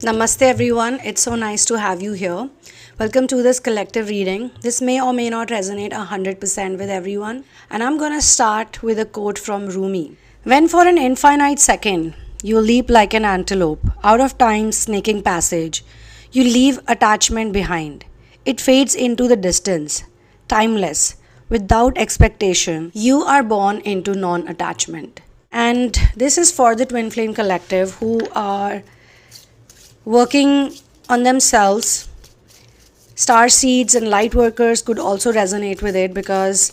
Namaste everyone, it's so nice to have you here. Welcome to this collective reading. This may or may not resonate 100% with everyone, and I'm gonna start with a quote from Rumi. When for an infinite second you leap like an antelope out of time's snaking passage, you leave attachment behind. It fades into the distance, timeless, without expectation. You are born into non attachment. And this is for the Twin Flame Collective who are working on themselves. Star seeds and light workers could also resonate with it, because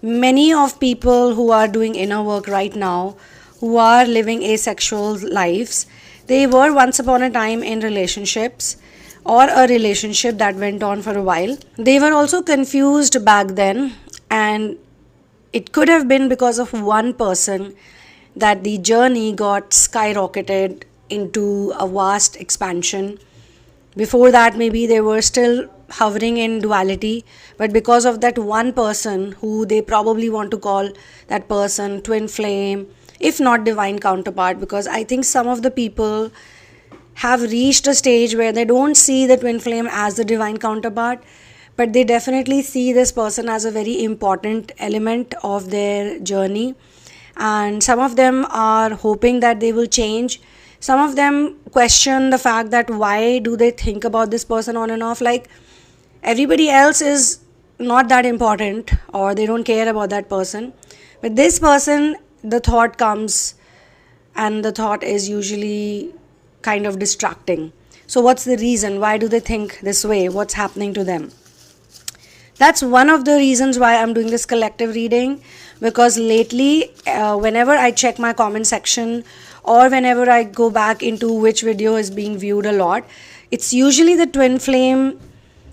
many of people who are doing inner work right now, who are living asexual lives, they were once upon a time in relationships or a relationship that went on for a while. They were also confused back then, and it could have been because of one person that the journey got skyrocketed into a vast expansion. Before that, maybe they were still hovering in duality, but because of that one person who they probably want to call that person twin flame, if not divine counterpart, because I think some of the people have reached a stage where they don't see the twin flame as the divine counterpart, but they definitely see this person as a very important element of their journey. And some of them are hoping that they will change. Some of them question the fact that why do they think about this person on and off, like everybody else is not that important or they don't care about that person. But this person, the thought comes, and the thought is usually kind of distracting. So what's the reason? Why do they think this way? What's happening to them? That's one of the reasons why I'm doing this collective reading, because lately whenever I check my comment section or whenever I go back into which video is being viewed a lot, it's usually the twin flame,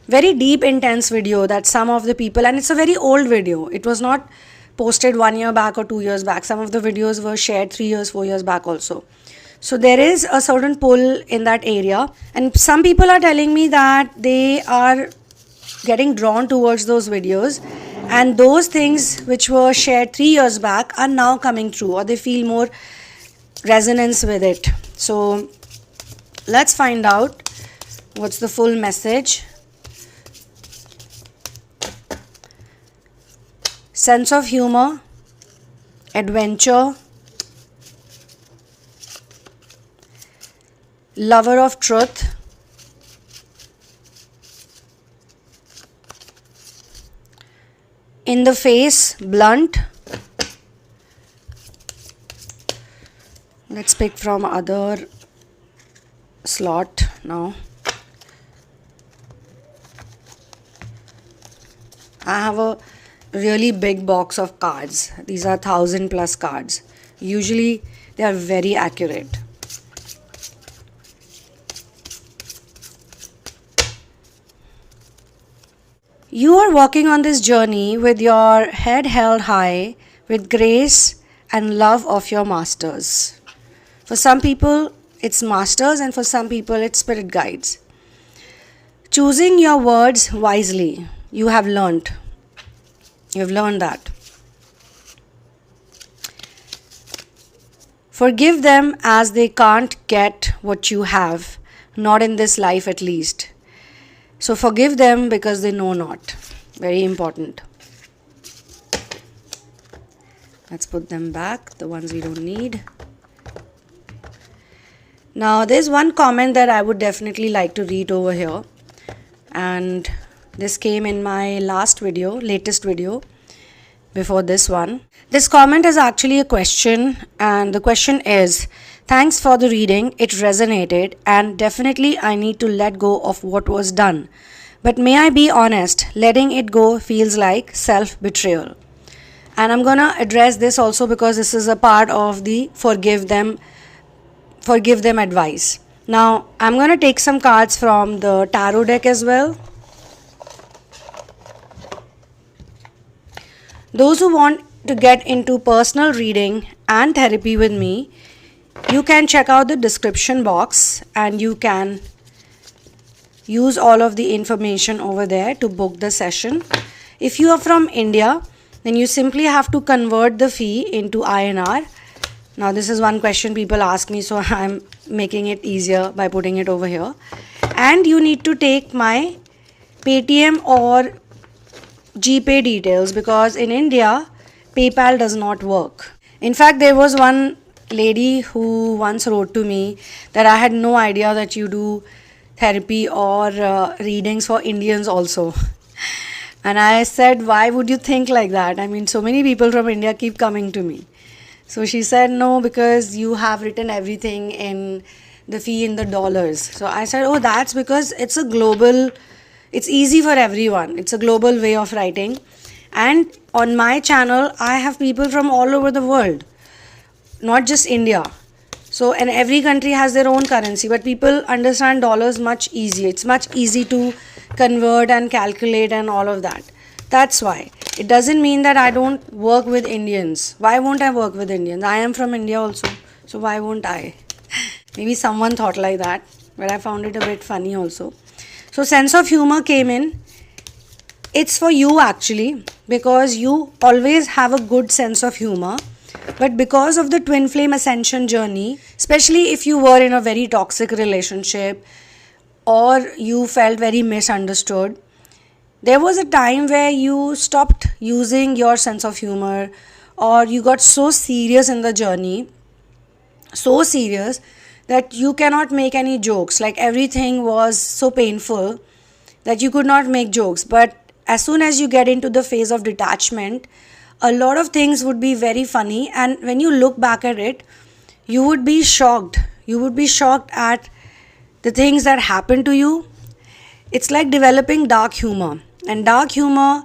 very deep intense video that some of the people, and it's a very old video, it was not posted 1 year back or 2 years back, some of the videos were shared 3 years 4 years back also. So there is a certain pull in that area, and some people are telling me that they are getting drawn towards those videos, and those things which were shared 3 years back are now coming true, or they feel more resonance with it. So let's find out what's the full message. Sense of humor, adventure, lover of truth, in the face, blunt. Let's pick from other slot now. I have a really big box of cards. These are 1,000+ cards. Usually they are very accurate. You are walking on this journey with your head held high, with grace and love of your masters. For some people, it's masters, and for some people, it's spirit guides. Choosing your words wisely, you have learned. You have learned that. Forgive them as they can't get what you have, not in this life at least. So forgive them because they know not. Very important. Let's put them back, the ones we don't need. Now there's one comment that I would definitely like to read over here, and this came in my latest video before this one. This comment is actually a question, and the question is, thanks for the reading, it resonated, and definitely I need to let go of what was done. But may I be honest, letting it go feels like self-betrayal. And I'm gonna address this also because this is a part of the forgive them advice. Now I'm gonna take some cards from the tarot deck as well. Those who want to get into personal reading and therapy with me, you can check out the description box and you can use all of the information over there to book the session. If you are from India, then you simply have to convert the fee into INR. Now this is one question people ask me, so I'm making it easier by putting it over here. And you need to take my PAYTM or GPAY details, because in India PayPal does not work. In fact, there was one lady who once wrote to me that I had no idea that you do therapy or readings for Indians also. And I said, why would you think like that? I mean, so many people from India keep coming to me. So she said, no, because you have written everything in the fee in the dollars. So I said, oh, that's because it's a global, it's easy for everyone. It's a global way of writing. And on my channel, I have people from all over the world, not just India. So, and every country has their own currency, but people understand dollars much easier. It's much easy to convert and calculate and all of that. That's why. It doesn't mean that I don't work with Indians. Why won't I work with Indians? I am from India also. So why won't I? Maybe someone thought like that, but I found it a bit funny also. So sense of humor came in. It's for you actually, because you always have a good sense of humor. But because of the twin flame ascension journey, especially if you were in a very toxic relationship or you felt very misunderstood, there was a time where you stopped using your sense of humor, or you got so serious in the journey, so serious that you cannot make any jokes. Like everything was so painful that you could not make jokes. But as soon as you get into the phase of detachment, a lot of things would be very funny, and when you look back at it, you would be shocked. You would be shocked at the things that happen to you. It's like developing dark humor. And dark humor,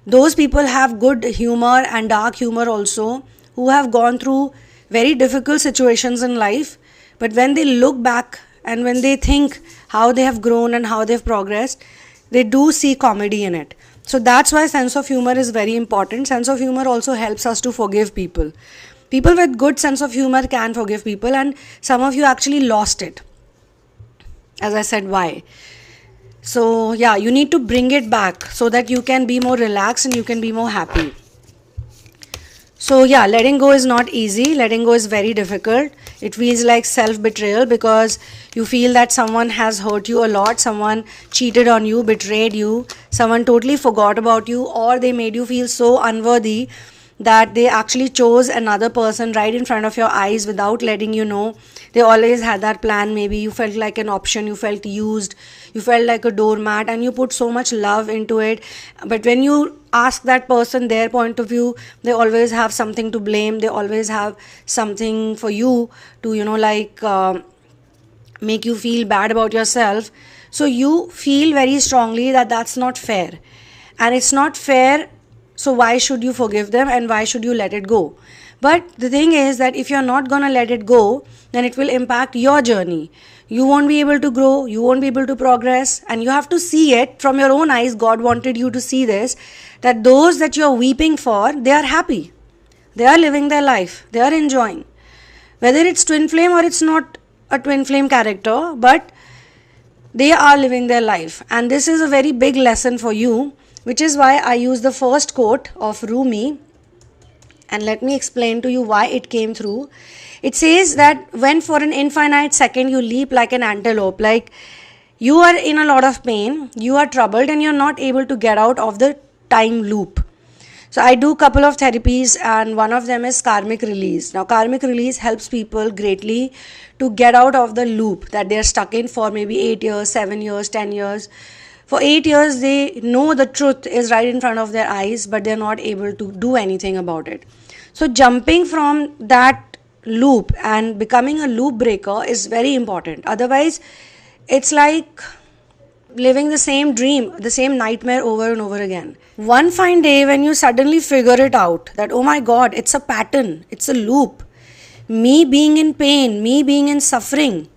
those people have good humor and dark humor also, who have gone through very difficult situations in life. But when they look back and when they think how they have grown and how they've progressed, they do see comedy in it. So that's why sense of humor is very important. Sense of humor also helps us to forgive people. People with good sense of humor can forgive people, and some of you actually lost it. As I said, why? So yeah, you need to bring it back so that you can be more relaxed and you can be more happy. So yeah, letting go is not easy. Letting go is very difficult. It feels like self-betrayal, because you feel that someone has hurt you a lot. Someone cheated on you, betrayed you. Someone totally forgot about you, or they made you feel so unworthy that they actually chose another person right in front of your eyes without letting you know. They always had that plan. Maybe you felt like an option, you felt used, you felt like a doormat, and you put so much love into it. But when you ask that person their point of view, they always have something to blame. They always have something for you to, make you feel bad about yourself. So you feel very strongly that that's not fair. And it's not fair. So why should you forgive them and why should you let it go? But the thing is that if you're not going to let it go, then it will impact your journey. You won't be able to grow, you won't be able to progress, and you have to see it from your own eyes. God wanted you to see this, that those that you're weeping for, they are happy. They are living their life. They are enjoying. Whether it's twin flame or it's not a twin flame character, but they are living their life. And this is a very big lesson for you, which is why I use the first quote of Rumi. And let me explain to you why it came through. It says that when for an infinite second you leap like an antelope, like you are in a lot of pain, you are troubled, and you're not able to get out of the time loop. So I do a couple of therapies, and one of them is karmic release. Now karmic release helps people greatly to get out of the loop that they're stuck in for maybe 8 years, 7 years, 10 years. For 8 years, they know the truth is right in front of their eyes, but they're not able to do anything about it. So jumping from that loop and becoming a loop breaker is very important. Otherwise, it's like living the same dream, the same nightmare over and over again. One fine day when you suddenly figure it out that, oh my God, it's a pattern, it's a loop. Me being in pain, me being in suffering.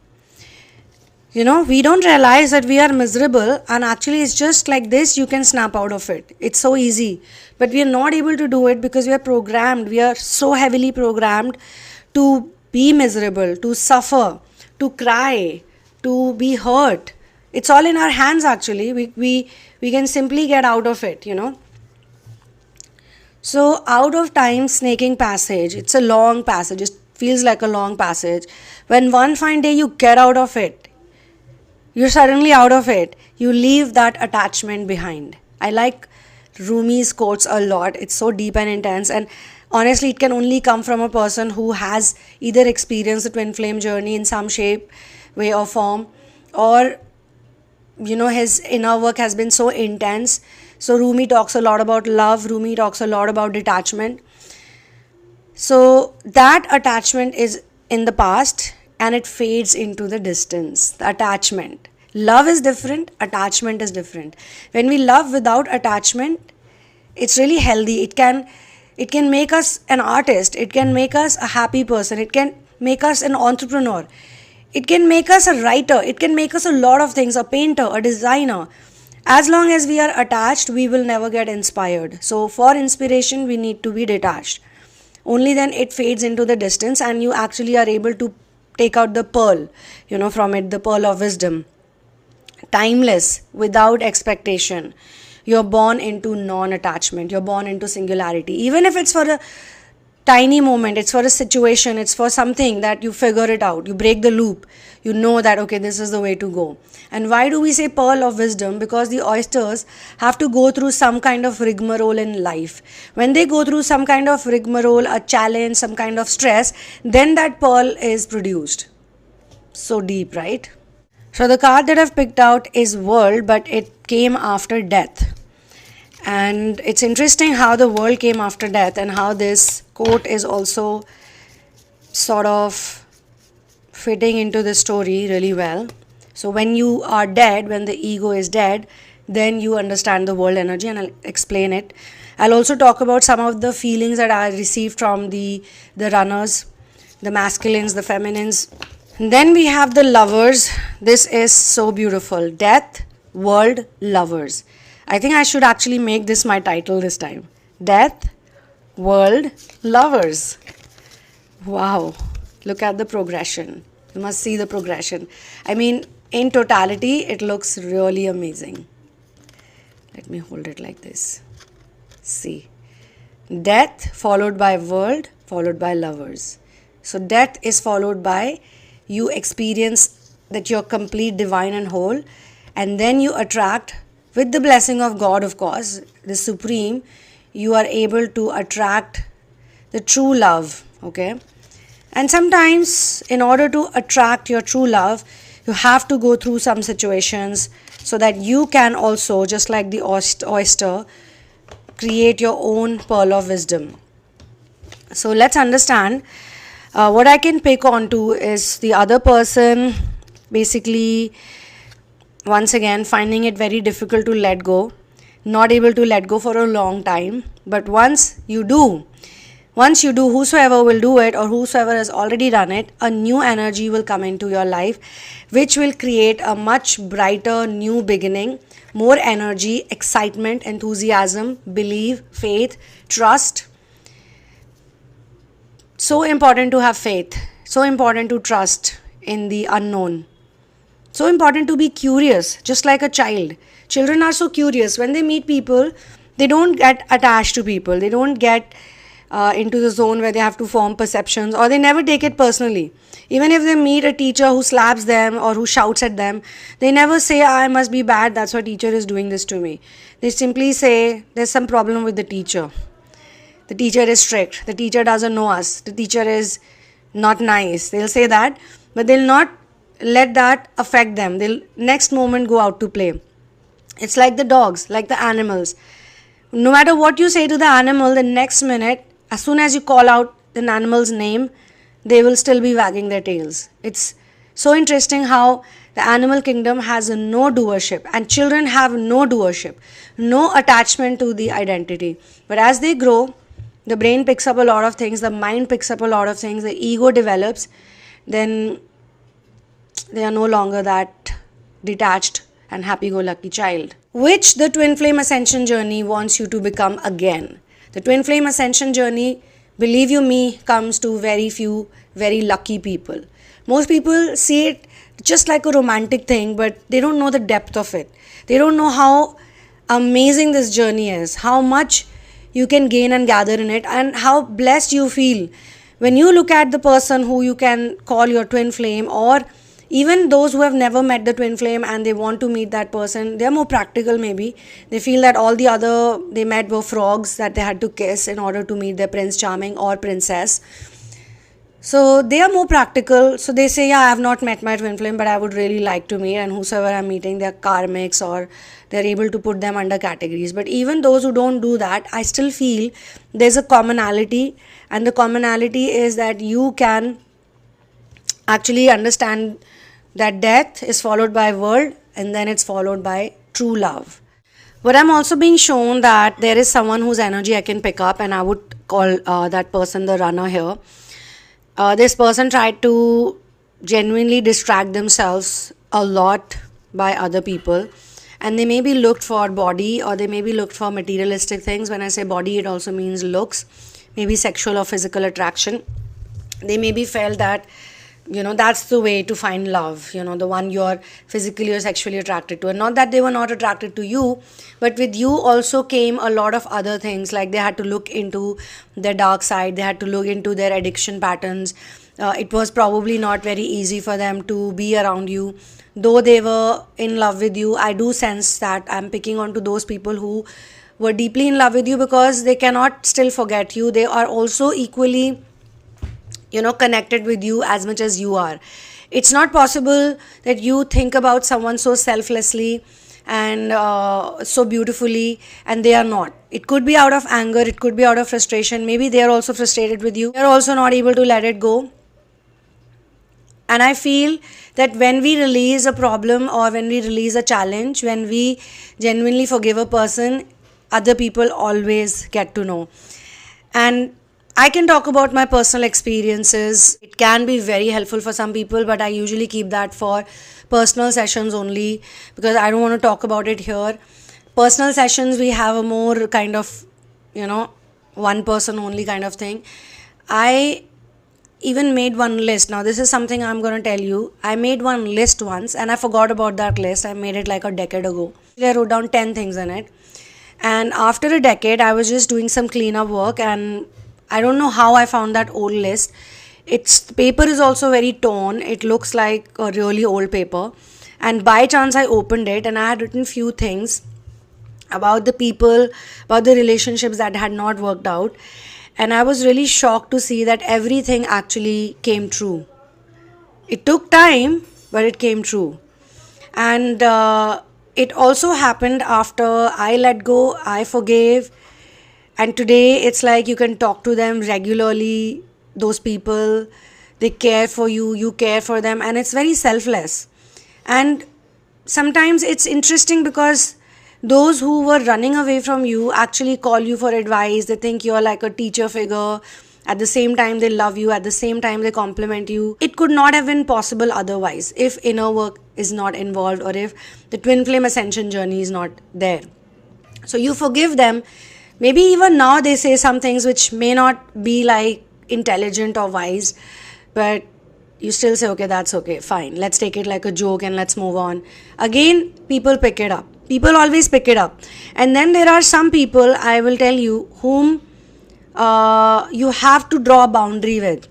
We don't realize that we are miserable, and actually it's just like this, you can snap out of it. It's so easy. But we are not able to do it because we are programmed. We are so heavily programmed to be miserable, to suffer, to cry, to be hurt. It's all in our hands actually. We can simply get out of it, So, out of time snaking passage, it's a long passage, it feels like a long passage. When one fine day you get out of it, you're suddenly out of it, you leave that attachment behind. I like Rumi's quotes a lot. It's so deep and intense, and honestly, it can only come from a person who has either experienced the twin flame journey in some shape, way, or form, or his inner work has been so intense. So Rumi talks a lot about love, Rumi talks a lot about detachment. So that attachment is in the past and it fades into the distance. The attachment, love is different, attachment is different. When we love without attachment, it's really healthy. It can make us an artist, it can make us a happy person, it can make us an entrepreneur, it can make us a writer, it can make us a lot of things, a painter, a designer. As long as we are attached, we will never get inspired. So for inspiration, we need to be detached. Only then it fades into the distance and you actually are able to take out the pearl, from it, the pearl of wisdom. Timeless, without expectation. You're born into non-attachment. You're born into singularity. Even if it's for a tiny moment, it's for a situation, it's for something that you figure it out. You break the loop. You know that, okay, this is the way to go. And why do we say pearl of wisdom? Because the oysters have to go through some kind of rigmarole in life. When they go through some kind of rigmarole, a challenge, some kind of stress, then that pearl is produced. So deep, right? So the card that I've picked out is World, but it came after Death. And it's interesting how the world came after death and how this quote is also sort of fitting into the story really well. So when you are dead, when the ego is dead, then you understand the world energy, and I'll explain it. I'll also talk about some of the feelings that I received from the runners, the masculines, the feminines. And then we have the Lovers. This is so beautiful. Death, World, Lovers. I think I should actually make this my title this time. Death, World, Lovers. Wow. Look at the progression. You must see the progression. I mean, in totality, it looks really amazing. Let me hold it like this. See. Death followed by world, followed by lovers. So death is followed by you experience that you're complete, divine and whole, and then you attract, with the blessing of God, of course, the Supreme, you are able to attract the true love, okay? And sometimes, in order to attract your true love, you have to go through some situations so that you can also, just like the oyster, create your own pearl of wisdom. So let's understand. What I can pick on to is the other person basically, once again, finding it very difficult to let go, not able to let go for a long time. But once you do, whosoever will do it or whosoever has already done it, a new energy will come into your life, which will create a much brighter new beginning, more energy, excitement, enthusiasm, belief, faith, trust. So important to have faith, so important to trust in the unknown. So important to be curious, just like a child. Children are so curious. When they meet people, they don't get attached to people. They don't get into the zone where they have to form perceptions, or they never take it personally. Even if they meet a teacher who slaps them or who shouts at them, they never say, I must be bad, that's why teacher is doing this to me. They simply say, there's some problem with the teacher. The teacher is strict. The teacher doesn't know us. The teacher is not nice. They'll say that, but they'll not let that affect them. They'll next moment go out to play. It's like the dogs, like the animals. No matter what you say to the animal, the next minute, as soon as you call out an animal's name, they will still be wagging their tails. It's so interesting how the animal kingdom has a no doership, and children have no doership, no attachment to the identity. But as they grow, the brain picks up a lot of things, the mind picks up a lot of things, the ego develops, then they are no longer that detached and happy-go-lucky child, which the Twin Flame Ascension journey wants you to become again. The Twin Flame Ascension journey, believe you me, comes to very few, very lucky people. Most people see it just like a romantic thing, but they don't know the depth of it. They don't know how amazing this journey is, how much you can gain and gather in it, and how blessed you feel when you look at the person who you can call your twin flame, or even those who have never met the twin flame and they want to meet that person. They're more practical. Maybe they feel that all the other they met were frogs that they had to kiss in order to meet their prince charming or princess. So they are more practical. So they say, yeah, I have not met my twin flame, but I would really like to meet, and whosoever I'm meeting, they're karmics, or they're able to put them under categories. But even those who don't do that, I still feel there's a commonality, and the commonality is that you can actually understand that death is followed by world, and then it's followed by true love. But I'm also being shown that there is someone whose energy I can pick up, and I would call that person the runner here. This person tried to genuinely distract themselves a lot by other people, and they maybe looked for body, or they maybe looked for materialistic things. When I say body, it also means looks, maybe sexual or physical attraction. They maybe felt that, that's the way to find love, the one you're physically or sexually attracted to. And not that they were not attracted to you, but with you also came a lot of other things, like they had to look into their dark side, they had to look into their addiction patterns. It was probably not very easy for them to be around you. Though they were in love with you, I do sense that I'm picking on to those people who were deeply in love with you, because they cannot still forget you. They are also equally connected with you as much as you are. It's not possible that you think about someone so selflessly and so beautifully, and they are not. It could be out of anger, it could be out of frustration. Maybe they are also frustrated with you. They are also not able to let it go. And I feel that when we release a problem, or when we release a challenge, when we genuinely forgive a person, other people always get to know. And I can talk about my personal experiences. It can be very helpful for some people, but I usually keep that for personal sessions only, because I don't want to talk about it here. Personal sessions, we have a more kind of, one person only kind of thing. I even made one list. Now, this is something I'm going to tell you. I made one list once, and I forgot about that list. I made it like a decade ago. I wrote down 10 things in it. And after a decade, I was just doing some cleanup work, and I don't know how I found that old list. The paper is also very torn. It looks like a really old paper. And by chance, I opened it, and I had written few things about the people, about the relationships that had not worked out. And I was really shocked to see that everything actually came true. It took time, but it came true. And it also happened after I let go, I forgave. And today it's like you can talk to them regularly. Those people, they care for you, you care for them, and it's very selfless. And sometimes it's interesting because those who were running away from you actually call you for advice. They think you're like a teacher figure. At the same time, they love you. At the same time, they compliment you. It could not have been possible otherwise if inner work is not involved, or if the twin flame ascension journey is not there. So you forgive them. Maybe even now they say some things which may not be like intelligent or wise, but you still say, okay, that's okay, fine. Let's take it like a joke and let's move on. Again, people pick it up. People always pick it up. And then there are some people, I will tell you, whom you have to draw a boundary with,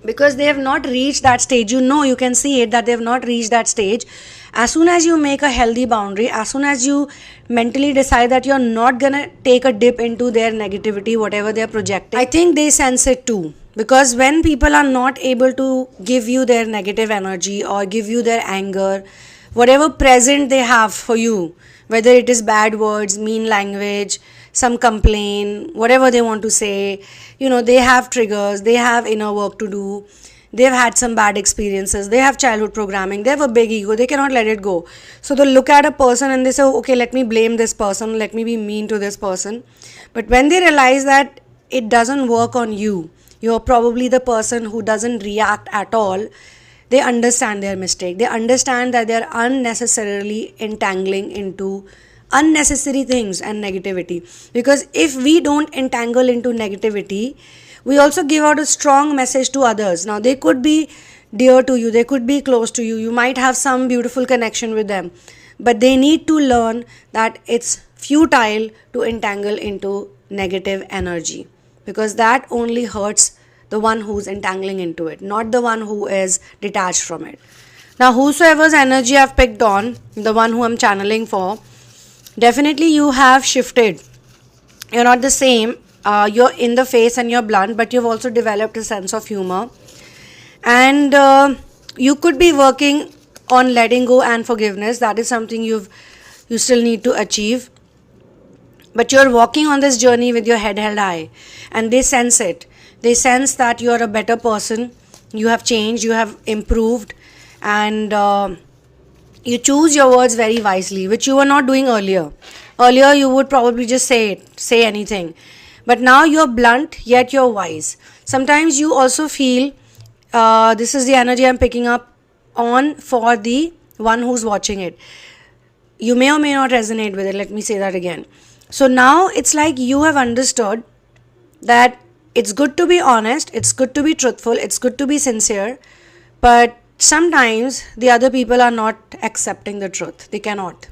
because they have not reached that stage. You can see it that they have not reached that stage. As soon as you make a healthy boundary, as soon as you mentally decide that you're not gonna take a dip into their negativity, whatever they're projecting, I think they sense it too. Because when people are not able to give you their negative energy or give you their anger, whatever present they have for you, whether it is bad words, mean language, some complaint, whatever they want to say, they have triggers, they have inner work to do, they've had some bad experiences, they have childhood programming, they have a big ego, they cannot let it go. So they'll look at a person and they say, okay, let me blame this person, let me be mean to this person. But when they realize that it doesn't work on you, you're probably the person who doesn't react at all, they understand their mistake. They understand that they're unnecessarily entangling into unnecessary things and negativity. Because if we don't entangle into negativity, we also give out a strong message to others. Now, they could be dear to you, they could be close to you, you might have some beautiful connection with them, but they need to learn that it's futile to entangle into negative energy, because that only hurts the one who's entangling into it, not the one who is detached from it. Now, whosoever's energy I've picked on, the one who I'm channeling for, definitely you have shifted. You're not the same. You're in the face and you're blunt, but you've also developed a sense of humor. And you could be working on letting go and forgiveness. That is something you still need to achieve. But you're walking on this journey with your head held high, and they sense it. They sense that you're a better person. You have changed, you have improved, and you choose your words very wisely, which you were not doing earlier. Earlier, you would probably just say anything. But now you're blunt, yet you're wise. Sometimes you also feel, this is the energy I'm picking up on for the one who's watching it. You may or may not resonate with it. Let me say that again. So now it's like you have understood that it's good to be honest, it's good to be truthful, it's good to be sincere, but sometimes the other people are not accepting the truth. They cannot.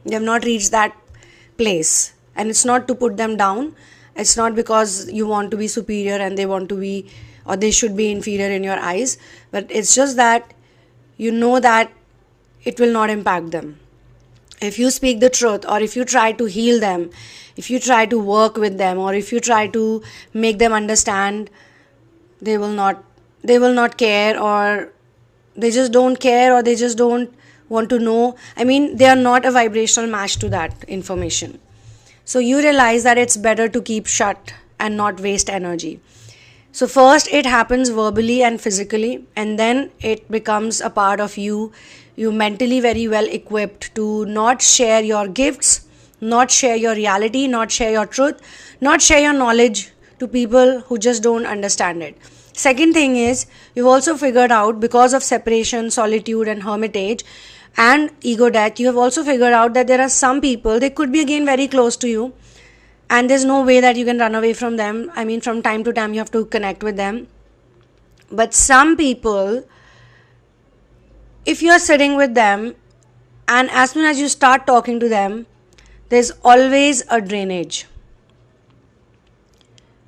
They have not reached that place. And it's not to put them down. It's not because you want to be superior and they want to be, or they should be inferior in your eyes, but it's just that you know that it will not impact them. If you speak the truth, or if you try to heal them, if you try to work with them, or if you try to make them understand, they will not care, or they just don't care, or they just don't want to know. I mean, they are not a vibrational match to that information. So you realize that it's better to keep shut and not waste energy. So first it happens verbally and physically, and then it becomes a part of you. You mentally very well equipped to not share your gifts, not share your reality, not share your truth, not share your knowledge to people who just don't understand it. Second thing is, you've also figured out, because of separation, solitude and hermitage and ego death, you have also figured out that there are some people, they could be again very close to you, and there's no way that you can run away from them. I mean, from time to time you have to connect with them. But some people, if you're sitting with them and as soon as you start talking to them, there's always a drainage.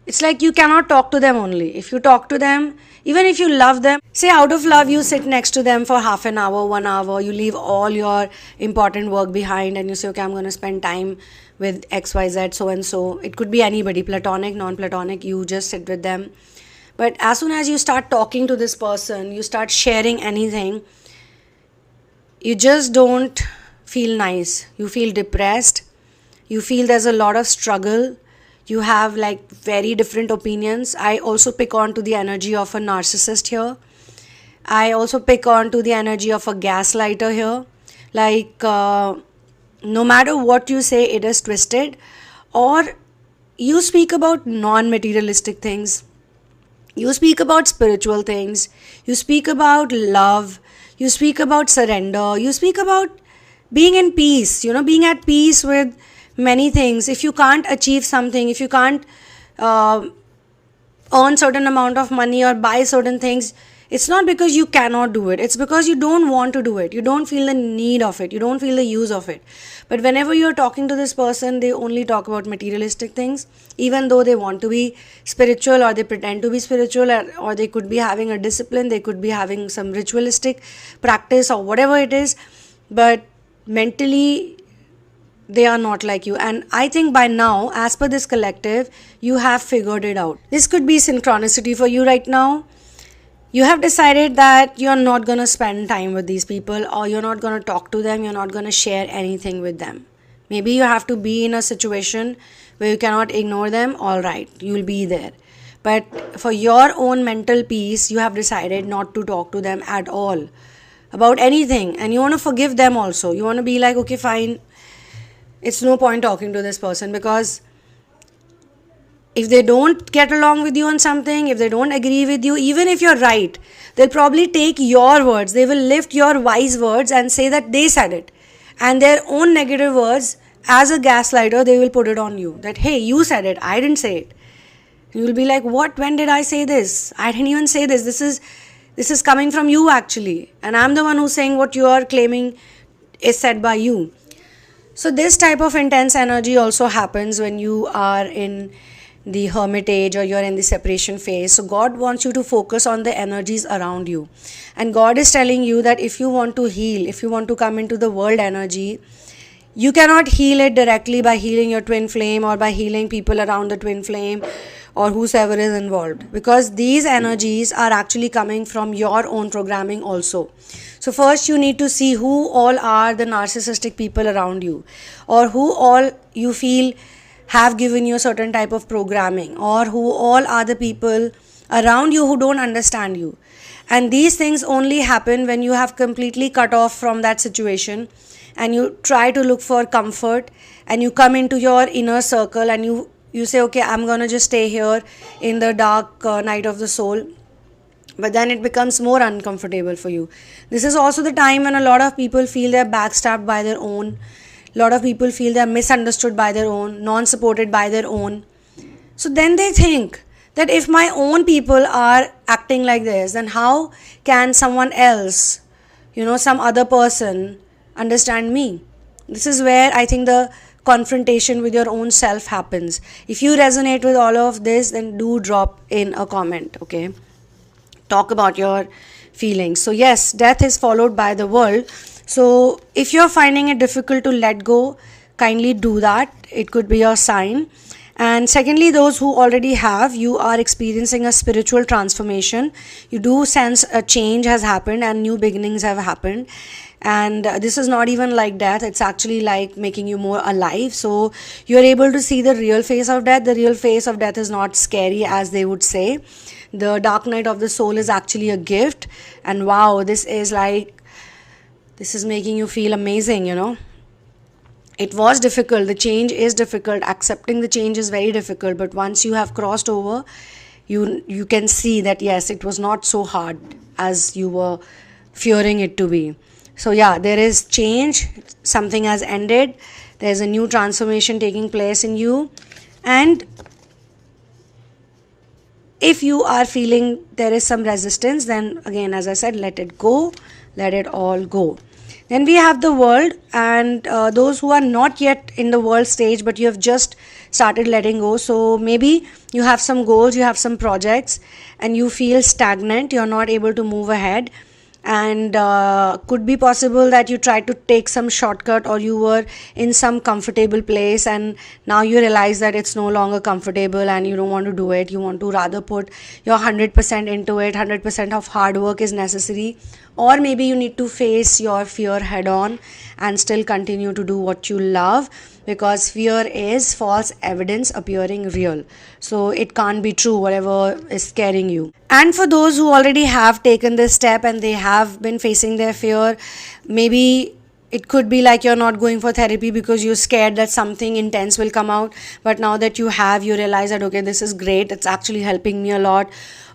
It's like you cannot talk to them only. If you talk to them, even if you love them, say out of love, you sit next to them for half an hour, 1 hour, you leave all your important work behind and you say, okay, I'm going to spend time with XYZ, so and so. It could be anybody, platonic, non-platonic, you just sit with them. But as soon as you start talking to this person, you start sharing anything, you just don't feel nice. You feel depressed. You feel there's a lot of struggle. You have like very different opinions. I also pick on to the energy of a narcissist here. I also pick on to the energy of a gaslighter here. Like, no matter what you say, it is twisted. Or you speak about non-materialistic things. You speak about spiritual things. You speak about love. You speak about surrender. You speak about being in peace, being at peace with many things. If you can't achieve something, if you can't earn certain amount of money or buy certain things, it's not because you cannot do it. It's because you don't want to do it. You don't feel the need of it. You don't feel the use of it. But whenever you're talking to this person, they only talk about materialistic things, even though they want to be spiritual or they pretend to be spiritual, or they could be having a discipline, they could be having some ritualistic practice or whatever it is. But mentally, they are not like you. And I think by now, as per this collective, you have figured it out. This could be synchronicity for you right now. You have decided that you're not going to spend time with these people, or you're not going to talk to them, you're not going to share anything with them. Maybe you have to be in a situation where you cannot ignore them. All right, you'll be there. But for your own mental peace, you have decided not to talk to them at all about anything. And you want to forgive them also. You want to be like, okay, fine, it's no point talking to this person, because if they don't get along with you on something, if they don't agree with you, even if you're right, they'll probably take your words. They will lift your wise words and say that they said it. And their own negative words, as a gaslighter, they will put it on you. That, hey, you said it, I didn't say it. You will be like, what? When did I say this? I didn't even say this. This is coming from you actually. And I'm the one who's saying what you are claiming is said by you. So this type of intense energy also happens when you are in the hermitage or you're in the separation phase. So God wants you to focus on the energies around you. And God is telling you that if you want to heal, if you want to come into the world energy, you cannot heal it directly by healing your twin flame or by healing people around the twin flame or whosoever is involved, because these energies are actually coming from your own programming also. So first you need to see who all are the narcissistic people around you, or who all you feel have given you a certain type of programming, or who all are the people around you who don't understand you. And these things only happen when you have completely cut off from that situation and you try to look for comfort, and you come into your inner circle and you say, okay, I'm gonna just stay here in the dark night of the soul. But then it becomes more uncomfortable for you. This is also the time when a lot of people feel they're backstabbed by their own. A lot of people feel they're misunderstood by their own, non-supported by their own. So then they think that if my own people are acting like this, then how can someone else, some other person understand me? This is where I think the confrontation with your own self happens. If you resonate with all of this, then do drop in a comment, okay? Talk about your feelings. So yes, death is followed by the world. So if you're finding it difficult to let go, kindly do that. It could be your sign. And secondly, those who already have, you are experiencing a spiritual transformation. You do sense a change has happened and new beginnings have happened. And this is not even like death, it's actually like making you more alive. So you're able to see the real face of death. The real face of death is not scary as they would say. The dark night of the soul is actually a gift. And wow, this is making you feel amazing, It was difficult. The change is difficult. Accepting the change is very difficult. But once you have crossed over, you can see that yes, it was not so hard as you were fearing it to be. So yeah, there is change. Something has ended. There's a new transformation taking place in you. And if you are feeling there is some resistance, then again, as I said, let it go. Let it all go. Then we have the world, and those who are not yet in the world stage, but you have just started letting go. So maybe you have some goals, you have some projects, and you feel stagnant. You're not able to move ahead. And could be possible that you tried to take some shortcut, or you were in some comfortable place and now you realize that it's no longer comfortable and you don't want to do it. You want to rather put your 100% into it. 100% of hard work is necessary, or maybe you need to face your fear head on and still continue to do what you love, because fear is false evidence appearing real. So it can't be true, whatever is scaring you. And for those who already have taken this step and they have been facing their fear, maybe it could be like you're not going for therapy because you're scared that something intense will come out. But now that you have, you realize that, okay, this is great. It's actually helping me a lot.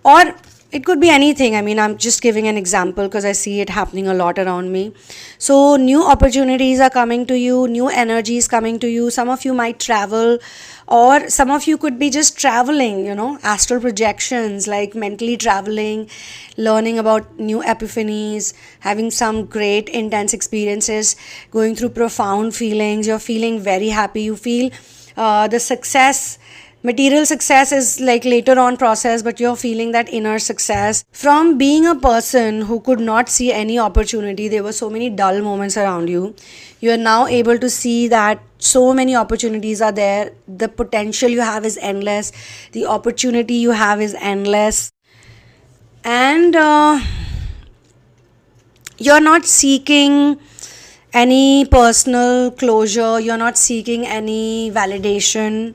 Or it could be anything. I mean, I'm just giving an example because I see it happening a lot around me. So new opportunities are coming to you, new energies coming to you. Some of you might travel, or some of you could be just traveling, astral projections, like mentally traveling, learning about new epiphanies, having some great intense experiences, going through profound feelings. You're feeling very happy. You feel the success. Material success is like later on process, but you're feeling that inner success. From being a person who could not see any opportunity, there were so many dull moments around you. You are now able to see that so many opportunities are there. The potential you have is endless. The opportunity you have is endless. And you're not seeking any personal closure. You're not seeking any validation.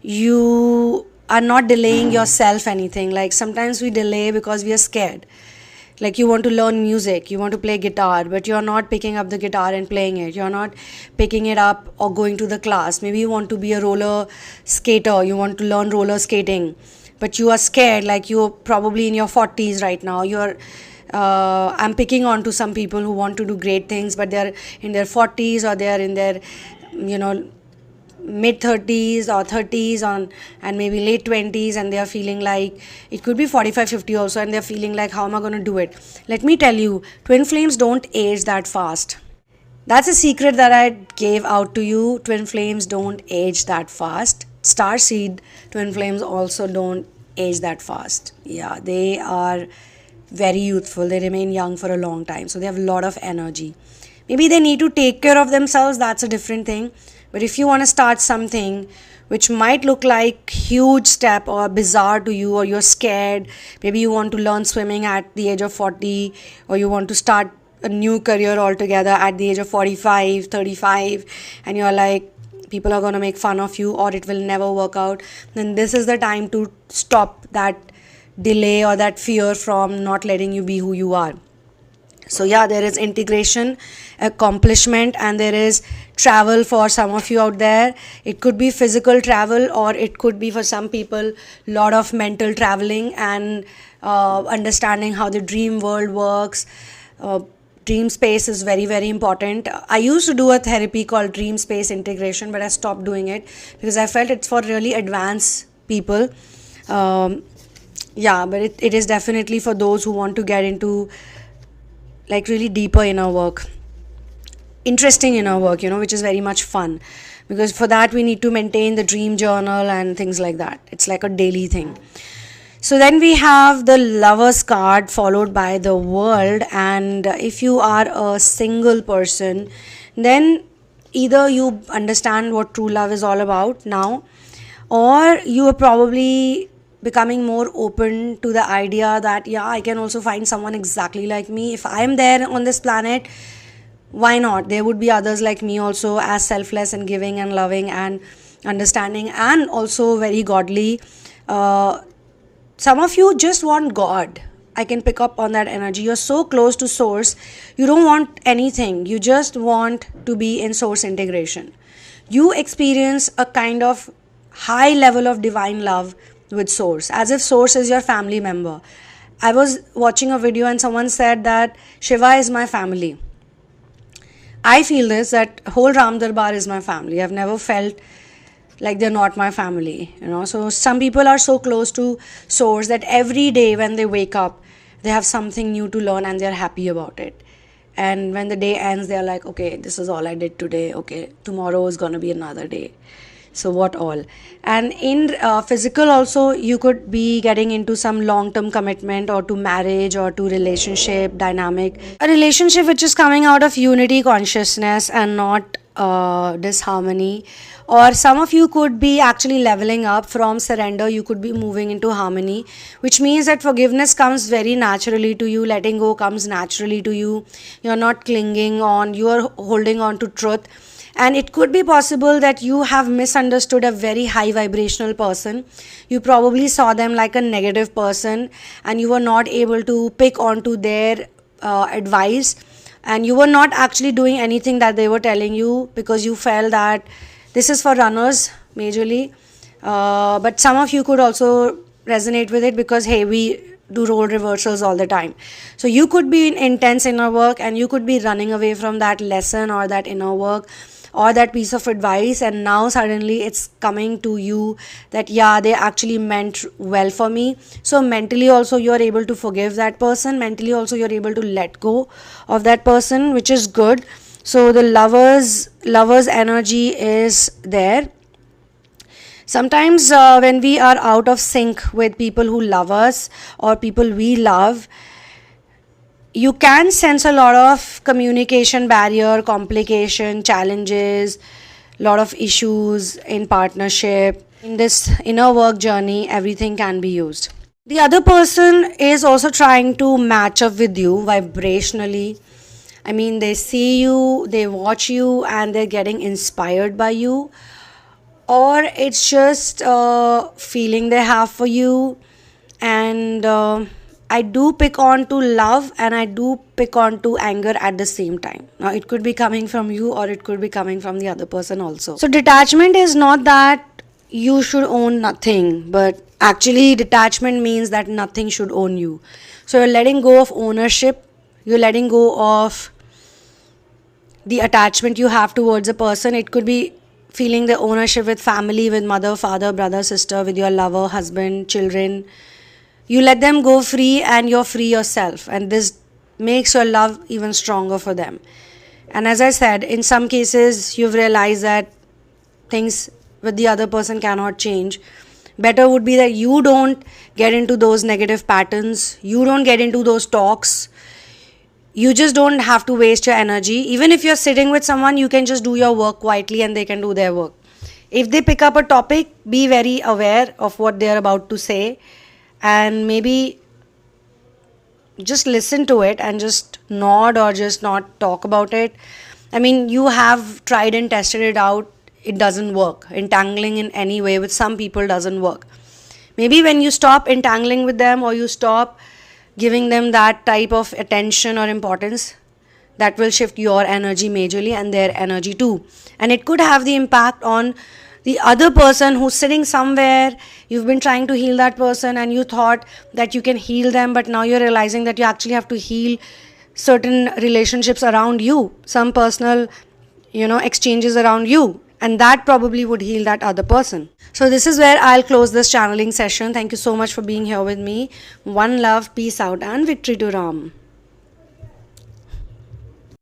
You are not delaying yourself anything. Like sometimes we delay because we are scared. Like you want to learn music, you want to play guitar, but you're not picking up the guitar and playing it. You're not picking it up or going to the class. Maybe you want to be a roller skater, you want to learn roller skating, but you are scared. Like you're probably in your 40s right now. I'm picking on to some people who want to do great things, but they're in their 40s or they're in their, mid 30s or 30s and maybe late 20s, and they are feeling like it could be 45-50 also, and they're feeling like, how am I going to do it? Let me tell you, twin flames don't age that fast. That's a secret that I gave out to you. Twin flames don't age that fast. Starseed twin flames also don't age that fast. Yeah, they are very youthful. They remain young for a long time. So they have a lot of energy. Maybe they need to take care of themselves. That's a different thing. But if you want to start something which might look like huge step or bizarre to you, or you're scared, maybe you want to learn swimming at the age of 40, or you want to start a new career altogether at the age of 45, 35, and you're like, people are going to make fun of you or it will never work out, then this is the time to stop that delay or that fear from not letting you be who you are. So yeah, there is integration, accomplishment, and there is travel for some of you out there. It could be physical travel, or it could be for some people lot of mental traveling and understanding how the dream world works. Dream space is very, very important. I used to do a therapy called dream space integration, but I stopped doing it because I felt it's for really advanced people. Yeah, but it is definitely for those who want to get into like really deeper inner work, interesting inner work, which is very much fun, because for that we need to maintain the dream journal and things like that. It's like a daily thing. So then we have the Lovers card followed by the World, and if you are a single person, then either you understand what true love is all about now, or you are probably becoming more open to the idea that yeah, I can also find someone exactly like me. If I am there on this planet, why not? There would be others like me also, as selfless and giving and loving and understanding and also very godly. Some of you just want God. I can pick up on that energy. You're so close to source, you don't want anything, you just want to be in source integration. You experience a kind of high level of divine love with source, as if source is your family member. I was watching a video and someone said that Shiva is my family. I feel this, that whole Ram Darbar is my family. I've never felt like they're not my family, So some people are so close to source that every day when they wake up, they have something new to learn and they're happy about it. And when the day ends, they're like, okay, this is all I did today. Okay, tomorrow is going to be another day. So what all? And in physical also, you could be getting into some long-term commitment or to marriage or to relationship dynamic. A relationship which is coming out of unity consciousness and not disharmony. Or some of you could be actually leveling up from surrender. You could be moving into harmony, which means that forgiveness comes very naturally to you. Letting go comes naturally to you. You're not clinging on. You are holding on to truth. And it could be possible that you have misunderstood a very high vibrational person. You probably saw them like a negative person and you were not able to pick onto their advice, and you were not actually doing anything that they were telling you because you felt that this is for runners majorly. But some of you could also resonate with it because hey, we do role reversals all the time. So you could be in intense inner work and you could be running away from that lesson or that inner work or that piece of advice, and now suddenly it's coming to you that yeah, they actually meant well for me. So mentally also you're able to forgive that person, mentally also you're able to let go of that person, which is good. So the lovers energy is there. Sometimes when we are out of sync with people who love us or people we love, you can sense a lot of communication barrier, complication, challenges, lot of issues in partnership. In this inner work journey, everything can be used. The other person is also trying to match up with you vibrationally. I mean, they see you, they watch you, and they're getting inspired by you. Or it's just a feeling they have for you. And I do pick on to love and I do pick on to anger at the same time. Now it could be coming from you or it could be coming from the other person also. So detachment is not that you should own nothing, but actually detachment means that nothing should own you. So you're letting go of ownership, you're letting go of the attachment you have towards a person. It could be feeling the ownership with family, with mother, father, brother, sister, with your lover, husband, children. You let them go free and you're free yourself, and this makes your love even stronger for them. And as I said, in some cases you've realized that things with the other person cannot change. Better would be that you don't get into those negative patterns, you don't get into those talks. You just don't have to waste your energy. Even if you're sitting with someone, you can just do your work quietly and they can do their work. If they pick up a topic, be very aware of what they're about to say and maybe just listen to it and just nod or just not talk about it. I mean, you have tried and tested it out. It doesn't work. Entangling in any way with some people doesn't work. Maybe when you stop entangling with them or you stop giving them that type of attention or importance, that will shift your energy majorly and their energy too. And it could have the impact on the other person who's sitting somewhere. You've been trying to heal that person and you thought that you can heal them, but now you're realizing that you actually have to heal certain relationships around you, some personal, exchanges around you, and that probably would heal that other person. So this is where I'll close this channeling session. Thank you so much for being here with me. One love, peace out, and victory to Ram.